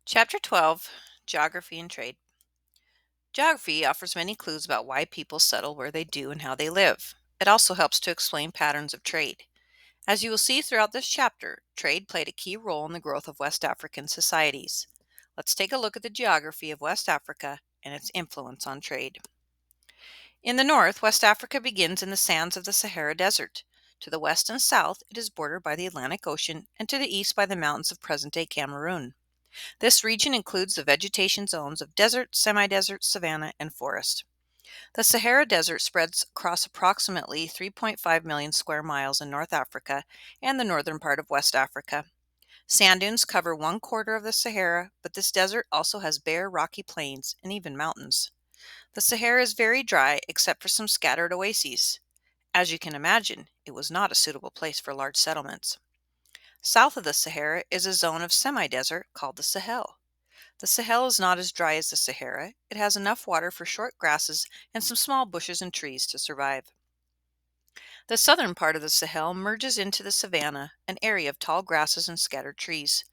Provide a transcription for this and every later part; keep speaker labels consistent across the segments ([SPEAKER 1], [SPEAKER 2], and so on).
[SPEAKER 1] Chapter 12, Geography and Trade. Geography offers many clues about why people settle where they do and how they live. It also helps to explain patterns of trade. As you will see throughout this chapter, trade played a key role in the growth of West African societies. Let's take a look at the geography of West Africa and its influence on trade. In the north, West Africa begins in the sands of the Sahara Desert. To the west and south, it is bordered by the Atlantic Ocean, and to the east by the mountains of present-day Cameroon. This region includes the vegetation zones of desert, semi-desert, savanna, and forest. The Sahara Desert spreads across approximately 3.5 million square miles in North Africa and the northern part of West Africa. Sand dunes cover 1/4 of the Sahara, but this desert also has bare, rocky plains and even mountains. The Sahara is very dry except for some scattered oases. As you can imagine, it was not a suitable place for large settlements. South of the Sahara is a zone of semi-desert called the Sahel. The Sahel is not as dry as the Sahara. It has enough water for short grasses and some small bushes and trees to survive. The southern part of the Sahel merges into the savanna, an area of tall grasses and scattered trees.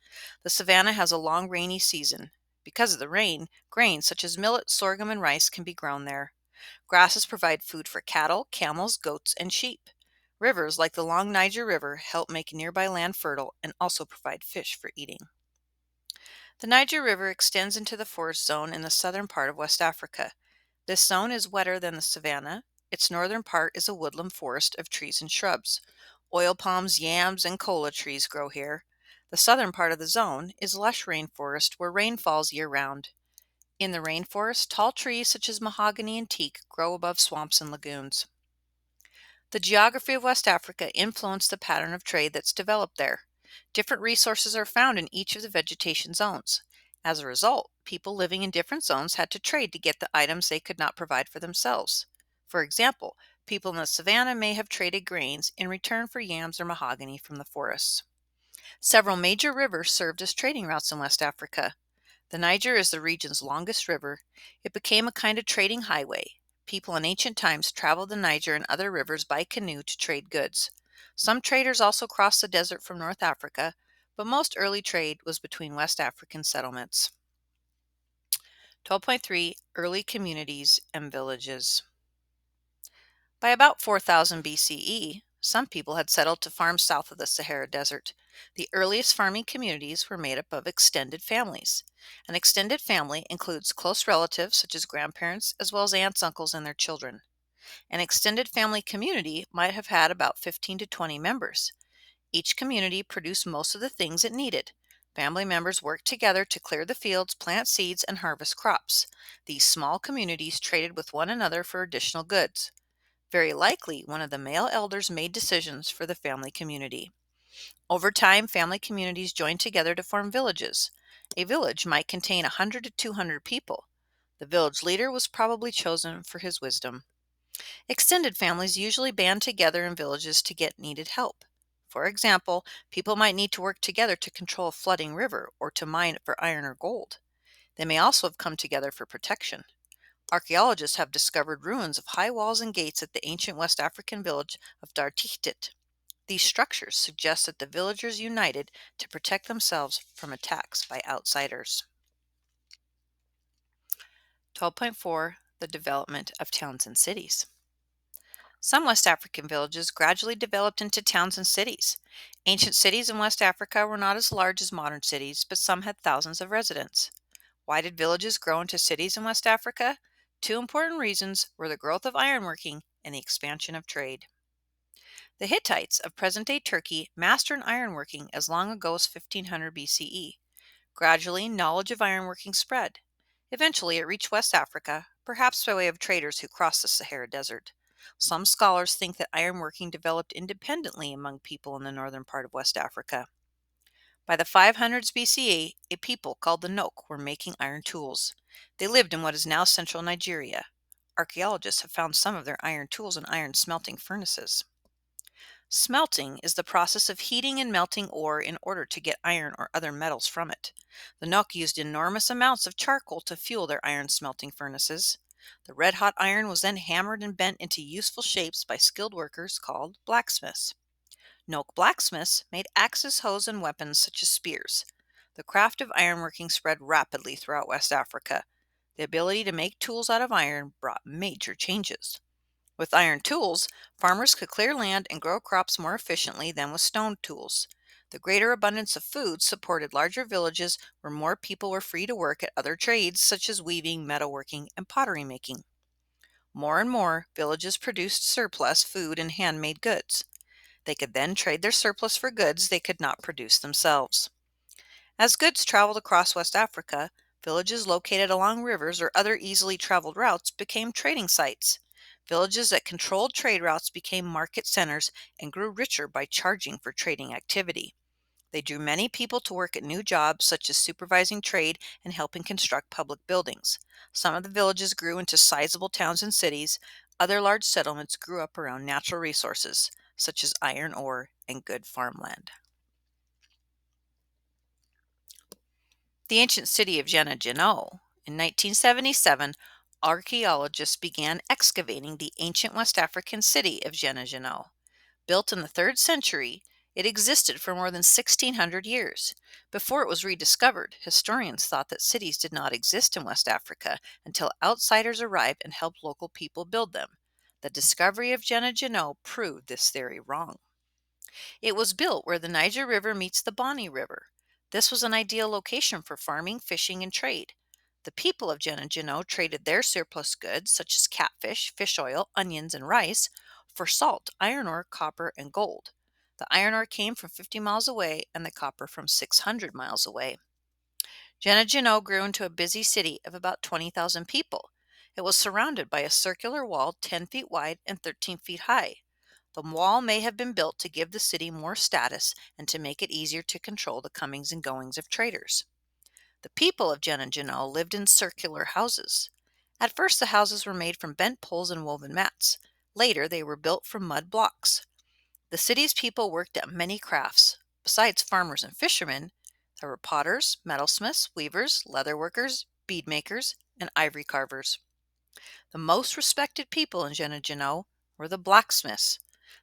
[SPEAKER 1] The savanna has a long rainy season. Because of the rain, grains such as millet, sorghum, and rice can be grown there. Grasses provide food for cattle, camels, goats, and sheep. Rivers like the long Niger River help make nearby land fertile and also provide fish for eating. The Niger River extends into the forest zone in the southern part of West Africa. This zone is wetter than the savanna. Its northern part is a woodland forest of trees and shrubs. Oil palms, yams, and cola trees grow here. The southern part of the zone is lush rainforest where rain falls year-round. In the rainforest, tall trees such as mahogany and teak grow above swamps and lagoons. The geography of West Africa influenced the pattern of trade that's developed there. Different resources are found in each of the vegetation zones. As a result, people living in different zones had to trade to get the items they could not provide for themselves. For example, people in the savanna may have traded grains in return for yams or mahogany from the forests. Several major rivers served as trading routes in West Africa. The Niger is the region's longest river. It became a kind of trading highway. People in ancient times traveled the Niger and other rivers by canoe to trade goods. Some traders also crossed the desert from North Africa, but most early trade was between West African settlements. 12.3 Early Communities and Villages. By about 4000 BCE, some people had settled to farms south of the Sahara Desert. The earliest farming communities were made up of extended families. An extended family includes close relatives such as grandparents, as well as aunts, uncles, and their children. An extended family community might have had about 15 to 20 members. Each community produced most of the things it needed. Family members worked together to clear the fields, plant seeds, and harvest crops. These small communities traded with one another for additional goods. Very likely, one of the male elders made decisions for the family community. Over time, family communities joined together to form villages. A village might contain 100 to 200 people. The village leader was probably chosen for his wisdom. Extended families usually band together in villages to get needed help. For example, people might need to work together to control a flooding river or to mine for iron or gold. They may also have come together for protection. Archaeologists have discovered ruins of high walls and gates at the ancient West African village of Dartichtit. These structures suggest that the villagers united to protect themselves from attacks by outsiders. 12.4 The Development of Towns and Cities. Some West African villages gradually developed into towns and cities. Ancient cities in West Africa were not as large as modern cities, but some had thousands of residents. Why did villages grow into cities in West Africa? Two important reasons were the growth of ironworking and the expansion of trade. The Hittites of present-day Turkey mastered ironworking as long ago as 1500 BCE. Gradually, knowledge of ironworking spread. Eventually, it reached West Africa, perhaps by way of traders who crossed the Sahara Desert. Some scholars think that ironworking developed independently among people in the northern part of West Africa. By the 500s BCE, a people called the Nok were making iron tools. They lived in what is now central Nigeria. Archaeologists have found some of their iron tools in iron smelting furnaces. Smelting is the process of heating and melting ore in order to get iron or other metals from it. The Nok used enormous amounts of charcoal to fuel their iron smelting furnaces. The red-hot iron was then hammered and bent into useful shapes by skilled workers called blacksmiths. Nok blacksmiths made axes, hoes, and weapons such as spears. The craft of ironworking spread rapidly throughout West Africa. The ability to make tools out of iron brought major changes. With iron tools, farmers could clear land and grow crops more efficiently than with stone tools. The greater abundance of food supported larger villages where more people were free to work at other trades such as weaving, metalworking, and pottery making. More and more villages produced surplus food and handmade goods. They could then trade their surplus for goods they could not produce themselves. As goods traveled across West Africa, villages located along rivers or other easily traveled routes became trading sites. Villages that controlled trade routes became market centers and grew richer by charging for trading activity. They drew many people to work at new jobs such as supervising trade and helping construct public buildings. Some of the villages grew into sizable towns and cities. Other large settlements grew up around natural resources such as iron ore and good farmland. The ancient city of Gennaro. In 1977, archaeologists began excavating the ancient West African city of Gennaro. Built in the 3rd century, it existed for more than 1600 years. Before it was rediscovered, historians thought that cities did not exist in West Africa until outsiders arrived and helped local people build them. The discovery of Gennaro proved this theory wrong. It was built where the Niger River meets the Bonny River. This was an ideal location for farming, fishing, and trade. The people of Gennaro traded their surplus goods, such as catfish, fish oil, onions, and rice, for salt, iron ore, copper, and gold. The iron ore came from 50 miles away and the copper from 600 miles away. Gennaro grew into a busy city of about 20,000 people. It was surrounded by a circular wall 10 feet wide and 13 feet high. The wall may have been built to give the city more status and to make it easier to control the comings and goings of traders. The people of Gennaro lived in circular houses. At first, the houses were made from bent poles and woven mats. Later, they were built from mud blocks. The city's people worked at many crafts. Besides farmers and fishermen, there were potters, metalsmiths, weavers, leather workers, bead makers, and ivory carvers. The most respected people in Gennaro were the blacksmiths.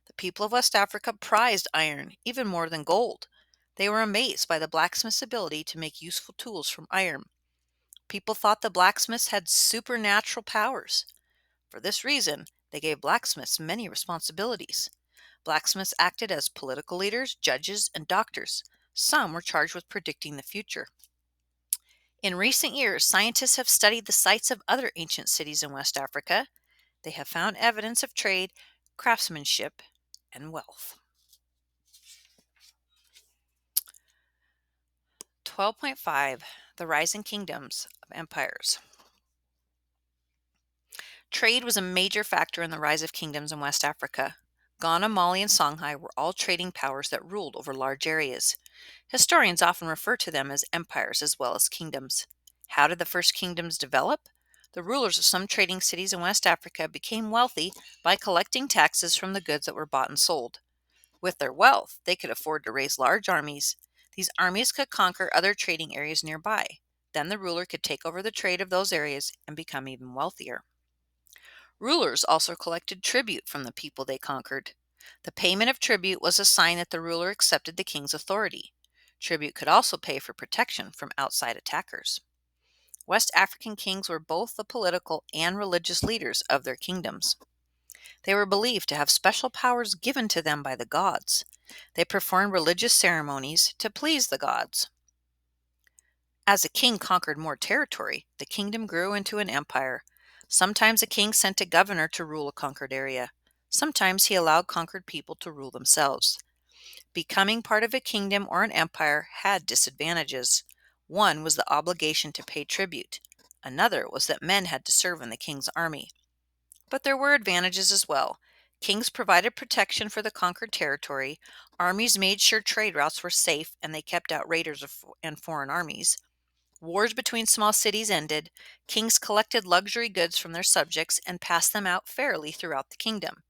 [SPEAKER 1] The people of West Africa prized iron even more than gold. They were amazed by the blacksmith's ability to make useful tools from iron. People thought the blacksmiths had supernatural powers. For this reason, they gave blacksmiths many responsibilities. Blacksmiths acted as political leaders, judges, and doctors. Some were charged with predicting the future. In recent years, scientists have studied the sites of other ancient cities in West Africa. They have found evidence of trade, craftsmanship, and wealth. 12.5 The Rising Kingdoms of Empires. Trade was a major factor in the rise of kingdoms in West Africa. Ghana, Mali, and Songhai were all trading powers that ruled over large areas. Historians often refer to them as empires as well as kingdoms. How did the first kingdoms develop? The rulers of some trading cities in West Africa became wealthy by collecting taxes from the goods that were bought and sold. With their wealth, they could afford to raise large armies. These armies could conquer other trading areas nearby. Then the ruler could take over the trade of those areas and become even wealthier. Rulers also collected tribute from the people they conquered. The payment of tribute was a sign that the ruler accepted the king's authority. Tribute could also pay for protection from outside attackers. West African kings were both the political and religious leaders of their kingdoms. They were believed to have special powers given to them by the gods. They performed religious ceremonies to please the gods. As a king conquered more territory, the kingdom grew into an empire. Sometimes a king sent a governor to rule a conquered area. Sometimes he allowed conquered people to rule themselves. Becoming part of a kingdom or an empire had disadvantages. One was the obligation to pay tribute. Another was that men had to serve in the king's army. But there were advantages as well. Kings provided protection for the conquered territory. Armies made sure trade routes were safe and they kept out raiders and foreign armies. Wars between small cities ended. Kings collected luxury goods from their subjects and passed them out fairly throughout the kingdom.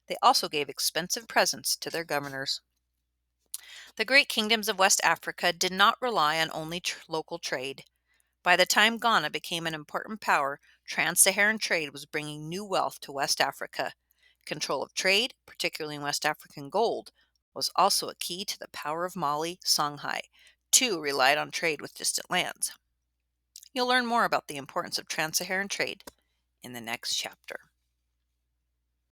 [SPEAKER 1] They also gave expensive presents to their governors. The great kingdoms of West Africa did not rely on only local trade. By the time Ghana became an important power, trans-Saharan trade was bringing new wealth to West Africa. Control of trade, particularly in West African gold, was also a key to the power of Mali, Songhai. too relied on trade with distant lands. You'll learn more about the importance of trans-Saharan trade in the next chapter.